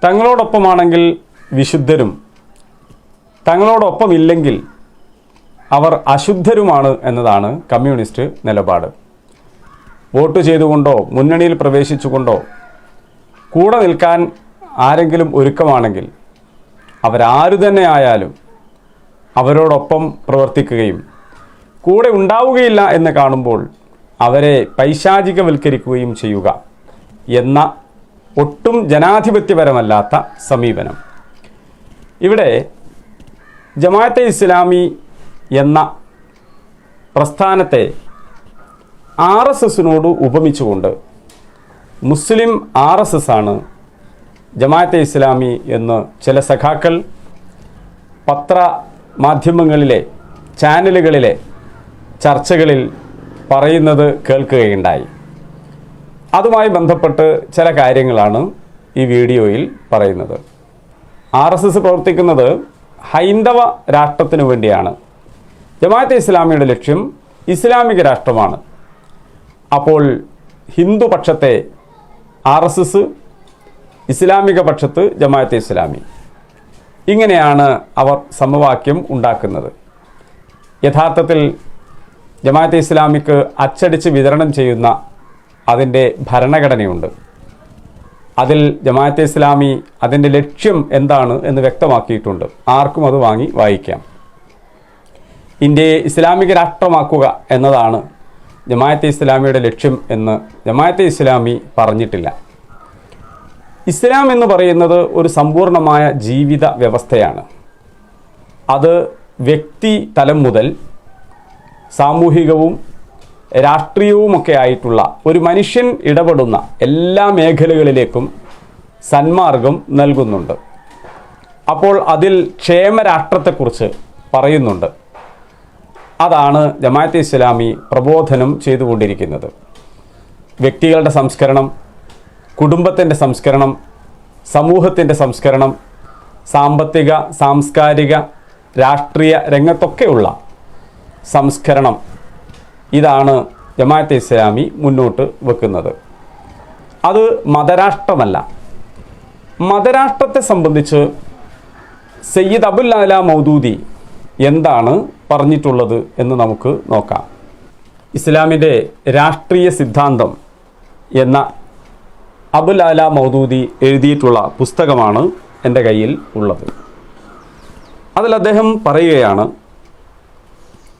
തങ്ങളോടൊപ്പമാണെങ്കിൽ വിശുദ്ധരും തങ്ങളോടൊപ്പമില്ലെങ്കിൽ അവർ അശുദ്ധരുമാണ് എന്നതാണ് കമ്മ്യൂണിസ്റ്റ് നിലപാട്. വോട്ട് ചെയ്തുകൊണ്ടോ മുന്നണിയിൽ പ്രവേശിച്ചുകൊണ്ടോ കൂടെ നിൽക്കാൻ ആരെങ്കിലും ഒരുക്കമാണെങ്കിൽ അവരാരു തന്നെ ആയാലും അവരോടൊപ്പം പ്രവർത്തിക്കുകയും കൂടെ ഉണ്ടാവുകയില്ല എന്ന് കാണുമ്പോൾ അവരെ പൈശാചികവൽക്കരിക്കുകയും ചെയ്യുക എന്ന ഒട്ടും ജനാധിപത്യപരമല്ലാത്ത സമീപനം. ഇവിടെ ജമാഅത്തെ ഇസ്ലാമി എന്ന പ്രസ്ഥാനത്തെ RSSനോട് ഉപമിച്ചുകൊണ്ട് മുസ്ലിം RSS ആണ് ജമാഅത്തെ ഇസ്ലാമി എന്ന് ചില സഖാക്കൾ പത്രമാധ്യമങ്ങളിലെ ചാനലുകളിലെ ചർച്ചകളിൽ പറയുന്നത് കേൾക്കുകയുണ്ടായി. അതുമായി ബന്ധപ്പെട്ട് ചില കാര്യങ്ങളാണ് ഈ വീഡിയോയിൽ പറയുന്നത്. RSS പ്രവർത്തിക്കുന്നത് ഹൈന്ദവ രാഷ്ട്രത്തിനു വേണ്ടിയാണ്. ജമാഅത്തെ ഇസ്ലാമിയുടെ ലക്ഷ്യം ഇസ്ലാമിക രാഷ്ട്രമാണ്. അപ്പോൾ ഹിന്ദു പക്ഷത്തെ RSS, ഇസ്ലാമിക പക്ഷത്ത് ജമാഅത്തെ ഇസ്ലാമി, ഇങ്ങനെയാണ് അവർ സമവാക്യം ഉണ്ടാക്കുന്നത്. യഥാർത്ഥത്തിൽ ജമാഅത്തെ ഇസ്ലാമിക്ക് അച്ചടിച്ച് വിതരണം ചെയ്യുന്ന അതിൻ്റെ ഭരണഘടനയുണ്ട്. അതിൽ ജമാഅത്തെ ഇസ്ലാമി അതിൻ്റെ ലക്ഷ്യം എന്താണ് എന്ന് വ്യക്തമാക്കിയിട്ടുണ്ട്. ആർക്കും അത് വാങ്ങി വായിക്കാം. ഇന്ത്യയെ ഇസ്ലാമിക രാഷ്ട്രമാക്കുക എന്നതാണ് ജമാഅത്തെ ഇസ്ലാമിയുടെ ലക്ഷ്യം എന്ന് ജമാഅത്തെ ഇസ്ലാമി പറഞ്ഞിട്ടില്ല. ഇസ്ലാം എന്ന് പറയുന്നത് ഒരു സമ്പൂർണമായ ജീവിത വ്യവസ്ഥയാണ്. അത് വ്യക്തി തലം മുതൽ സാമൂഹികവും രാഷ്ട്രീയവുമൊക്കെ ആയിട്ടുള്ള ഒരു മനുഷ്യൻ ഇടപെടുന്ന എല്ലാ മേഖലകളിലേക്കും സന്മാർഗം നൽകുന്നുണ്ട്. അപ്പോൾ അതിൽ ക്ഷേമരാഷ്ട്രത്തെക്കുറിച്ച് പറയുന്നുണ്ട്. അതാണ് ജമാഅത്തെ ഇസ്ലാമി പ്രബോധനം ചെയ്തുകൊണ്ടിരിക്കുന്നത്. വ്യക്തികളുടെ സംസ്കരണം, കുടുംബത്തിൻ്റെ സംസ്കരണം, സമൂഹത്തിൻ്റെ സംസ്കരണം, സാമ്പത്തിക, സാംസ്കാരിക, രാഷ്ട്രീയ രംഗത്തൊക്കെയുള്ള സംസ്കരണം, ഇതാണ് ജമാഅത്തെ ഇസ്ലാമി മുന്നോട്ട് വെക്കുന്നത്. അത് മതരാഷ്ട്രമല്ല. മതരാഷ്ട്രത്തെ സംബന്ധിച്ച് സയ്യിദ് അബുൽ അല മൗദൂദി എന്താണ് പറഞ്ഞിട്ടുള്ളത് എന്ന് നമുക്ക് നോക്കാം. ഇസ്ലാമിൻ്റെ രാഷ്ട്രീയ സിദ്ധാന്തം എന്ന അബുൽ അല മൗദൂദി എഴുതിയിട്ടുള്ള പുസ്തകമാണ് എൻ്റെ കയ്യിൽ ഉള്ളത്. അതിൽ അദ്ദേഹം പറയുകയാണ്,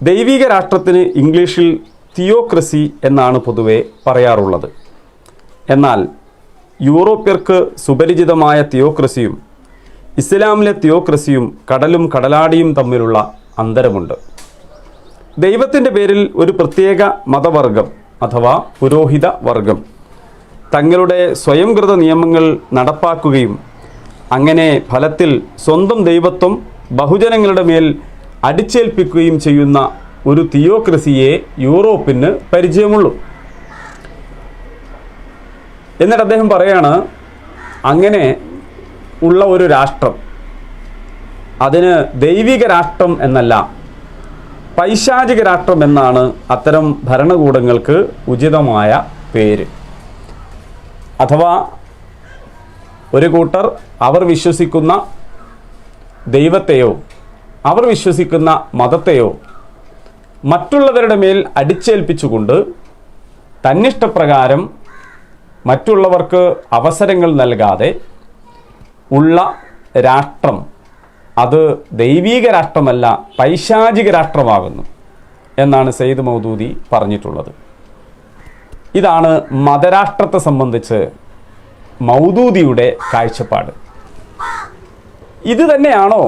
ദൈവിക രാഷ്ട്രത്തിന് ഇംഗ്ലീഷിൽ തിയോക്രസി എന്നാണ് പൊതുവെ പറയാറുള്ളത്. എന്നാൽ യൂറോപ്യർക്ക് സുപരിചിതമായ തിയോക്രസിയും ഇസ്ലാമിലെ തിയോക്രസിയും കടലും കടലാടിയും തമ്മിലുള്ള അന്തരമുണ്ട്. ദൈവത്തിൻ്റെ പേരിൽ ഒരു പ്രത്യേക മതവർഗം അഥവാ പുരോഹിത വർഗം തങ്ങളുടെ സ്വയംകൃത നിയമങ്ങൾ നടപ്പാക്കുകയും അങ്ങനെ ഫലത്തിൽ സ്വന്തം ദൈവത്വം ബഹുജനങ്ങളുടെ മേൽ അടിച്ചേൽപ്പിക്കുകയും ചെയ്യുന്ന ഒരു തിയോക്രസിയെ യൂറോപ്പിന് പരിചയമുള്ളൂ. എന്നിട്ട് അദ്ദേഹം പറയാണ്, അങ്ങനെ ഉള്ള ഒരു രാഷ്ട്രം, അതിന് ദൈവിക രാഷ്ട്രം എന്നല്ല പൈശാചിക രാഷ്ട്രം എന്നാണ് അത്തരം ഭരണകൂടങ്ങൾക്ക് ഉചിതമായ പേര്. അഥവാ ഒരു കൂട്ടർ അവർ വിശ്വസിക്കുന്ന ദൈവത്തെയോ അവർ വിശ്വസിക്കുന്ന മതത്തെയോ മറ്റുള്ളവരുടെ മേൽ അടിച്ചേൽപ്പിച്ചുകൊണ്ട് തന്നിഷ്ടപ്രകാരം മറ്റുള്ളവർക്ക് അവസരങ്ങൾ നൽകാതെ ഉള്ള രാഷ്ട്രം, അത് ദൈവീക രാഷ്ട്രമല്ല പൈശാചിക രാഷ്ട്രമാകുന്നു എന്നാണ് സയ്യിദ് മൗദൂദി പറഞ്ഞിട്ടുള്ളത്. ഇതാണ് മതരാഷ്ട്രത്തെ സംബന്ധിച്ച് മൗദൂദിയുടെ കാഴ്ചപ്പാട്. ഇത് തന്നെയാണോ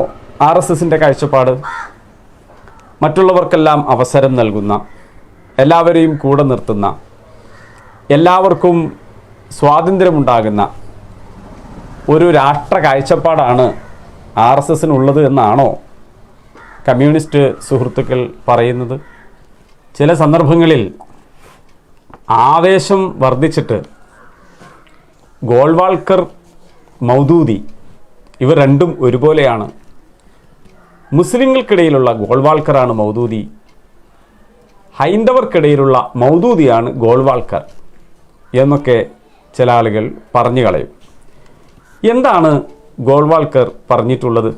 RSSൻ്റെ കാഴ്ചപ്പാട്? മറ്റുള്ളവർക്കെല്ലാം അവസരം നൽകുന്ന, എല്ലാവരെയും കൂടെ നിർത്തുന്ന, എല്ലാവർക്കും സ്വാതന്ത്ര്യമുണ്ടാകുന്ന ഒരു രാഷ്ട്ര കാഴ്ചപ്പാടാണ് RSSനുള്ളത് എന്നാണോ കമ്മ്യൂണിസ്റ്റ് സുഹൃത്തുക്കൾ പറയുന്നത്? ചില സന്ദർഭങ്ങളിൽ ആവേശം വർദ്ധിച്ചിട്ട് ഗോൾവാൾക്കർ, മൗദൂദി ഇവർ രണ്ടും ഒരുപോലെയാണ്. മുസ്ലിങ്ങൾക്കിടയിലുള്ള ഗോൾവാൾക്കറാണ് മൗദൂദി, ഹൈന്ദവർക്കിടയിലുള്ള മൗദൂദിയാണ് ഗോൾവാൾക്കർ എന്നൊക്കെ ചില ആളുകൾ പറഞ്ഞു കളയും. എന്താണ് ഗോൾവാൾക്കർ പറഞ്ഞിട്ടുള്ളത്?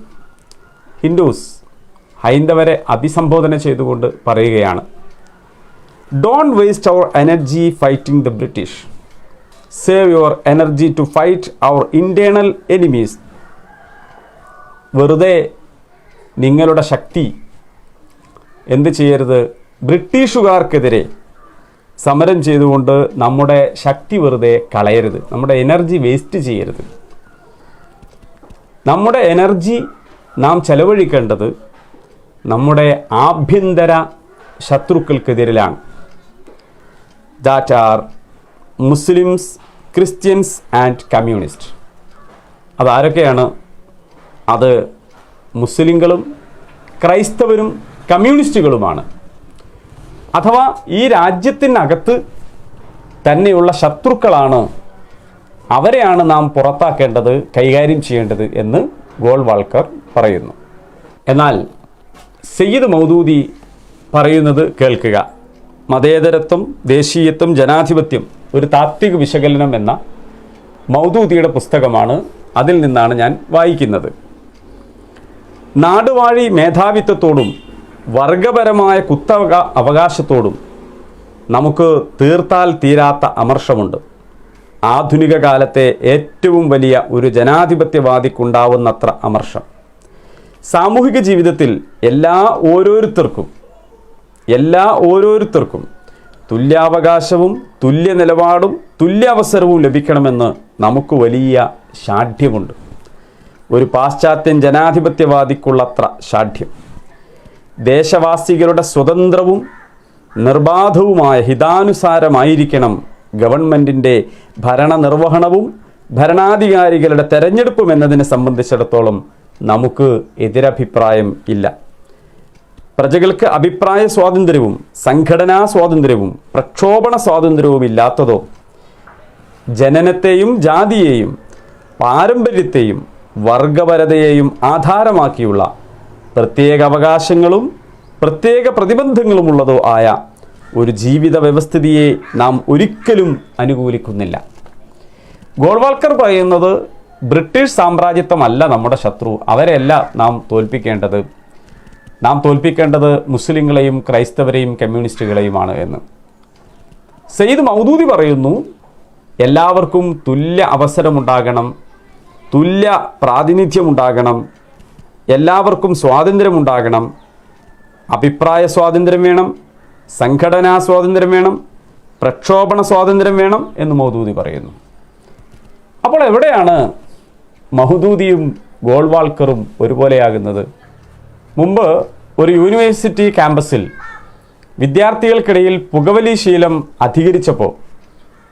ഹിന്ദുസ് ഹൈന്ദവരെ അഭിസംബോധന ചെയ്തുകൊണ്ട് പറയുകയാണ്, don't waste our energy fighting the British, save your energy to fight our internal enemies. വെറുതെ നിങ്ങളുടെ ശക്തി എന്ത് ചെയ്യരുത്? ബ്രിട്ടീഷുകാർക്കെതിരെ സമരം ചെയ്തുകൊണ്ട് നമ്മുടെ ശക്തി വെറുതെ കളയരുത്, നമ്മുടെ എനർജി വേസ്റ്റ് ചെയ്യരുത്. നമ്മുടെ എനർജി നാം ചെലവഴിക്കേണ്ടത് നമ്മുടെ ആഭ്യന്തര ശത്രുക്കൾക്കെതിരിലാണ്. That are Muslims, Christians and communist. അതാരൊക്കെയാണ്? അത് മുസ്ലിങ്ങളും ക്രൈസ്തവരും കമ്മ്യൂണിസ്റ്റുകളുമാണ്. അഥവാ ഈ രാജ്യത്തിനകത്ത് തന്നെയുള്ള ശത്രുക്കളാണ്, അവരെയാണ് നാം പുറത്താക്കേണ്ടത്, കൈകാര്യം ചെയ്യേണ്ടത് എന്ന് ഗോൾവാൾക്കർ പറയുന്നു. എന്നാൽ സയ്യിദ് മൗദൂദി പറയുന്നത് കേൾക്കുക. മതേതരത്വം, ദേശീയത്വം, ജനാധിപത്യം, ഒരു താത്വിക വിശകലനം എന്ന മൗദൂദിയുടെ പുസ്തകമാണ്. അതിൽ നിന്നാണ് ഞാൻ വായിക്കുന്നത്. നാടുവാഴി മേധാവിത്വത്തോടും വർഗപരമായ അവകാശത്തോടും നമുക്ക് തീർത്താൽ തീരാത്ത അമർഷമുണ്ട്. ആധുനിക കാലത്തെ ഏറ്റവും വലിയ ഒരു ജനാധിപത്യവാദിക്കുണ്ടാവുന്നത്ര അമർഷം. സാമൂഹിക ജീവിതത്തിൽ എല്ലാ ഓരോരുത്തർക്കും തുല്യാവകാശവും തുല്യ നിലപാടും തുല്യ അവസരവും ലഭിക്കണമെന്ന് നമുക്ക് വലിയ ശാഠ്യമുണ്ട്. ഒരു പാശ്ചാത്യൻ ജനാധിപത്യവാദിക്കുള്ളത്ര ശാഠ്യം. ദേശവാസികളുടെ സ്വതന്ത്രവും നിർബാധവുമായ ഹിതാനുസാരമായിരിക്കണം ഗവൺമെൻറ്റിൻ്റെ ഭരണനിർവഹണവും ഭരണാധികാരികളുടെ തെരഞ്ഞെടുപ്പും എന്നതിനെ സംബന്ധിച്ചിടത്തോളം നമുക്ക് എതിരഭിപ്രായം ഇല്ല. പ്രജകൾക്ക് അഭിപ്രായ സ്വാതന്ത്ര്യവും സംഘടനാ സ്വാതന്ത്ര്യവും പ്രക്ഷോഭണ സ്വാതന്ത്ര്യവും ഇല്ലാത്തതോ, ജനനത്തെയും ജാതിയെയും പാരമ്പര്യത്തെയും വർഗപരതയെയും ആധാരമാക്കിയുള്ള പ്രത്യേക അവകാശങ്ങളും പ്രത്യേക പ്രതിബന്ധങ്ങളുമുള്ളതോ ആയ ഒരു ജീവിത വ്യവസ്ഥിതിയെ നാം ഒരിക്കലും അനുകൂലിക്കുന്നില്ല. ഗോൾവാൾക്കർ പറയുന്നത് ബ്രിട്ടീഷ് സാമ്രാജ്യത്വമല്ല നമ്മുടെ ശത്രു, അവരെയല്ല നാം തോൽപ്പിക്കേണ്ടത്. നാം തോൽപ്പിക്കേണ്ടത് മുസ്ലിങ്ങളെയും ക്രൈസ്തവരെയും കമ്മ്യൂണിസ്റ്റുകളെയുമാണ് എന്ന്. സയ്യിദ് മൗദൂദി പറയുന്നു, എല്ലാവർക്കും തുല്യ അവസരമുണ്ടാകണം, തുല്യ പ്രാതിനിധ്യമുണ്ടാകണം, എല്ലാവർക്കും സ്വാതന്ത്ര്യമുണ്ടാകണം, അഭിപ്രായ സ്വാതന്ത്ര്യം വേണം, സംഘടനാ സ്വാതന്ത്ര്യം വേണം, പ്രക്ഷോഭണ സ്വാതന്ത്ര്യം വേണം എന്ന് മൗദൂദി പറയുന്നു. അപ്പോൾ എവിടെയാണ് മൗദൂദിയും ഗോൾവാൾക്കറും ഒരുപോലെയാകുന്നത്? മുമ്പ് ഒരു യൂണിവേഴ്സിറ്റി ക്യാമ്പസിൽ വിദ്യാർത്ഥികൾക്കിടയിൽ പുകവലി ശീലം അധികരിച്ചപ്പോൾ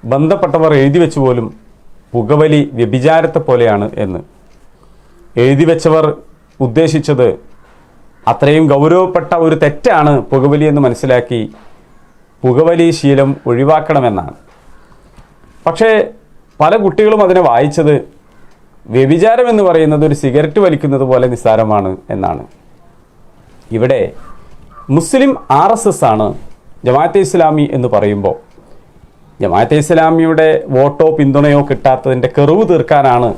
ബന്ധപ്പെട്ടവർ എഴുതി വെച്ചു പോലും പുകവലി വ്യഭിചാരത്തെ പോലെയാണ് എന്ന്. എഴുതി വെച്ചവർ ഉദ്ദേശിച്ചത് അത്രയും ഗൗരവപ്പെട്ട ഒരു തെറ്റാണ് പുകവലി എന്ന് മനസ്സിലാക്കി പുകവലി ശീലം ഒഴിവാക്കണമെന്നാണ്. പക്ഷേ പല കുട്ടികളും അതിനെ വായിച്ചത് വ്യഭിചാരം എന്ന് പറയുന്നത് ഒരു സിഗരറ്റ് വലിക്കുന്നത് പോലെ നിസ്സാരമാണ് എന്നാണ്. ഇവിടെ മുസ്ലിം RSS ആണ് ജമാഅത്തെ ഇസ്ലാമി എന്ന് പറയുമ്പോൾ ജമാഅത്തെ ഇസ്ലാമിയുടെ വോട്ടോ പിന്തുണയോ കിട്ടാത്തതിൻ്റെ കെറിവ് തീർക്കാനാണ്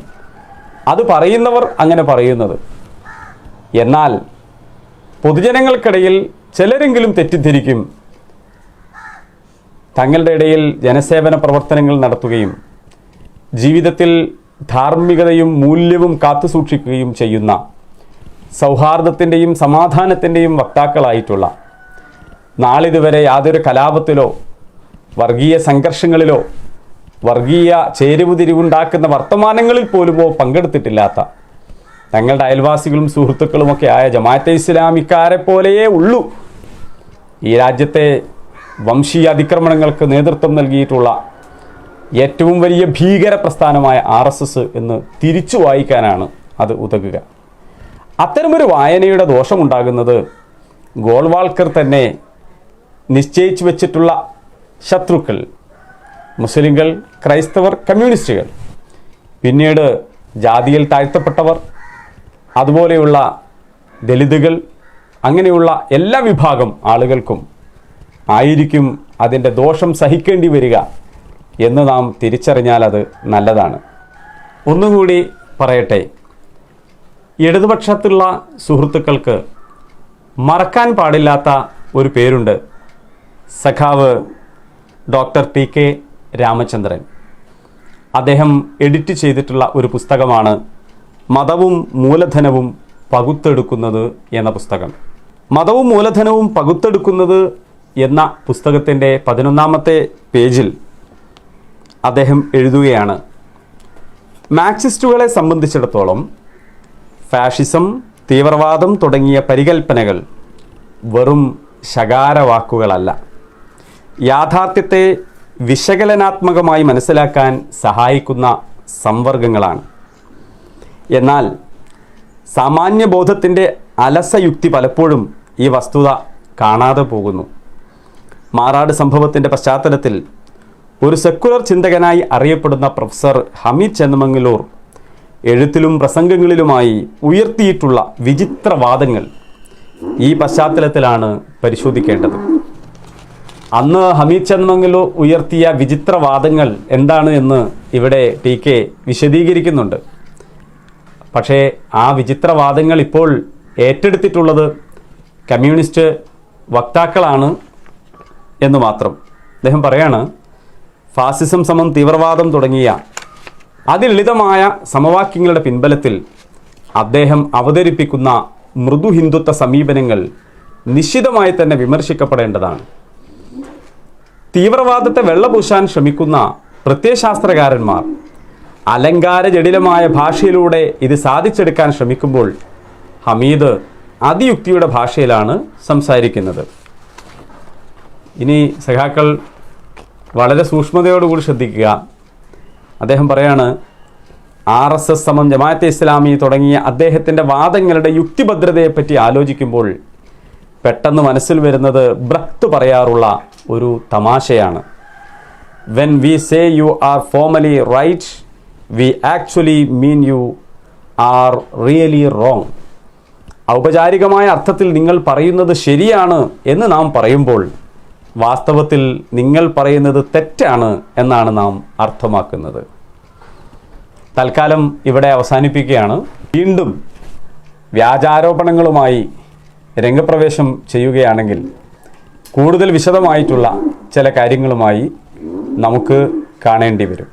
അത് പറയുന്നവർ അങ്ങനെ പറയുന്നത്. എന്നാൽ പൊതുജനങ്ങൾക്കിടയിൽ ചിലരെങ്കിലും തെറ്റിദ്ധരിക്കും, തങ്ങളുടെ ഇടയിൽ ജനസേവന പ്രവർത്തനങ്ങൾ നടത്തുകയും ജീവിതത്തിൽ ധാർമ്മികതയും മൂല്യവും കാത്തുസൂക്ഷിക്കുകയും ചെയ്യുന്ന സൗഹാർദ്ദത്തിൻ്റെയും സമാധാനത്തിൻ്റെയും വക്താക്കളായിട്ടുള്ള, നാളിതുവരെ യാതൊരു കലാപത്തിലോ വർഗീയ സംഘർഷങ്ങളിലോ വർഗീയ ചേരുവതിരിവുണ്ടാക്കുന്ന വർത്തമാനങ്ങളിൽ പോലുമോ പങ്കെടുത്തിട്ടില്ലാത്ത തങ്ങളുടെ അയൽവാസികളും സുഹൃത്തുക്കളുമൊക്കെ ആയ ജമാഅത്തെ ഇസ്ലാമിക്കാരെ പോലെയേ ഉള്ളൂ ഈ രാജ്യത്തെ വംശീയ അതിക്രമണങ്ങൾക്ക് നേതൃത്വം നൽകിയിട്ടുള്ള ഏറ്റവും വലിയ ഭീകര പ്രസ്ഥാനമായ RSS എന്ന് തിരിച്ചു വായിക്കാനാണ് അത് ഉതകുക. അത്തരമൊരു വായനയുടെ ദോഷമുണ്ടാകുന്നത് ഗോൾവാൾക്കർ തന്നെ നിശ്ചയിച്ചു വച്ചിട്ടുള്ള ശത്രുക്കൾ, മുസ്ലിങ്ങൾ, ക്രൈസ്തവർ, കമ്മ്യൂണിസ്റ്റുകൾ, പിന്നീട് ജാതിയിൽ താഴ്ത്തപ്പെട്ടവർ, അതുപോലെയുള്ള ദലിതുകൾ, അങ്ങനെയുള്ള എല്ലാ വിഭാഗം ആളുകൾക്കും ആയിരിക്കും അതിൻ്റെ ദോഷം സഹിക്കേണ്ടി വരിക എന്ന് നാം തിരിച്ചറിഞ്ഞാൽ അത് നല്ലതാണ്. ഒന്നുകൂടി പറയട്ടെ, ഇടതുപക്ഷത്തുള്ള സുഹൃത്തുക്കൾക്ക് മറക്കാൻ പാടില്ലാത്ത ഒരു പേരുണ്ട്. സഖാവ് ഡോക്ടർ TK രാമചന്ദ്രൻ. അദ്ദേഹം എഡിറ്റ് ചെയ്തിട്ടുള്ള ഒരു പുസ്തകമാണ് മതവും മൂലധനവും പകുത്തെടുക്കുന്നത് എന്ന പുസ്തകം. മതവും മൂലധനവും പകുത്തെടുക്കുന്നത് എന്ന പുസ്തകത്തിൻ്റെ 11-ാമത്തെ പേജിൽ അദ്ദേഹം എഴുതുകയാണ്, മാർക്സിസ്റ്റുകളെ സംബന്ധിച്ചിടത്തോളം ഫാഷിസം, തീവ്രവാദം തുടങ്ങിയ പരികൽപ്പനകൾ വെറും ശകാരവാക്കുകളല്ല, യാഥാർത്ഥ്യത്തെ വിശകലനാത്മകമായി മനസ്സിലാക്കാൻ സഹായിക്കുന്ന സംവർഗങ്ങളാണ്. എന്നാൽ സാമാന്യബോധത്തിൻ്റെ അലസയുക്തി പലപ്പോഴും ഈ വസ്തുത കാണാതെ പോകുന്നു. മാറാട് സംഭവത്തിൻ്റെ പശ്ചാത്തലത്തിൽ ഒരു സെക്കുലർ ചിന്തകനായി അറിയപ്പെടുന്ന പ്രൊഫസർ ഹമീദ് ചെന്നമംഗലൂർ എഴുത്തിലും പ്രസംഗങ്ങളിലുമായി ഉയർത്തിയിട്ടുള്ള വിചിത്രവാദങ്ങൾ ഈ പശ്ചാത്തലത്തിലാണ് പരിശോധിക്കേണ്ടത്. അന്ന് ഹമീദ് ചെന്നമംഗലൂർ ഉയർത്തിയ വിചിത്രവാദങ്ങൾ എന്താണ് എന്ന് ഇവിടെ TK വിശദീകരിക്കുന്നുണ്ട്. പക്ഷേ ആ വിചിത്രവാദങ്ങൾ ഇപ്പോൾ ഏറ്റെടുത്തിട്ടുള്ളത് കമ്മ്യൂണിസ്റ്റ് വക്താക്കളാണ് എന്ന് മാത്രം. അദ്ദേഹം പറയാണ്, ഫാസിസം സമം തീവ്രവാദം തുടങ്ങിയ അതിലളിതമായ സമവാക്യങ്ങളുടെ പിൻബലത്തിൽ അദ്ദേഹം അവതരിപ്പിക്കുന്ന മൃദു ഹിന്ദുത്വ സമീപനങ്ങൾ നിശ്ചിതമായി തന്നെ വിമർശിക്കപ്പെടേണ്ടതാണ്. തീവ്രവാദത്തെ വെള്ളപൂശാൻ ശ്രമിക്കുന്ന പ്രത്യയശാസ്ത്രകാരന്മാർ അലങ്കാര ജടിലമായ ഭാഷയിലൂടെ ഇത് സാധിച്ചെടുക്കാൻ ശ്രമിക്കുമ്പോൾ ഹമീദ് അതിയുക്തിയുടെ ഭാഷയിലാണ് സംസാരിക്കുന്നത്. ഇനി സഖാക്കൾ വളരെ സൂക്ഷ്മതയോടുകൂടി ശ്രദ്ധിക്കുക. അദ്ദേഹം പറയാണ്, RSS സമം ജമാഅത്തെ ഇസ്ലാമി തുടങ്ങിയ അദ്ദേഹത്തിൻ്റെ വാദങ്ങളുടെ യുക്തിഭദ്രതയെപ്പറ്റി ആലോചിക്കുമ്പോൾ പെട്ടെന്ന് മനസ്സിൽ വരുന്നത് ബ്രഹ്ത് പറയാറുള്ള ഒരു തമാശയാണ്. When we say you are formally right, we actually mean you are really wrong. ഔപചാരികമായ അർത്ഥത്തിൽ നിങ്ങൾ പറയുന്നത് ശരിയാണ് എന്ന് നാം പറയുമ്പോൾ വാസ്തവത്തിൽ നിങ്ങൾ പറയുന്നത് തെറ്റാണ് എന്നാണ് നാം അർത്ഥമാക്കുന്നത്. തൽക്കാലം ഇവിടെ അവസാനിപ്പിക്കുകയാണ്. വീണ്ടും വ്യാജാരോപണങ്ങളുമായി രംഗപ്രവേശം ചെയ്യുകയാണെങ്കിൽ കൂടുതൽ വിശദമായിട്ടുള്ള ചില കാര്യങ്ങളുമായി നമുക്ക് കാണേണ്ടി വരും.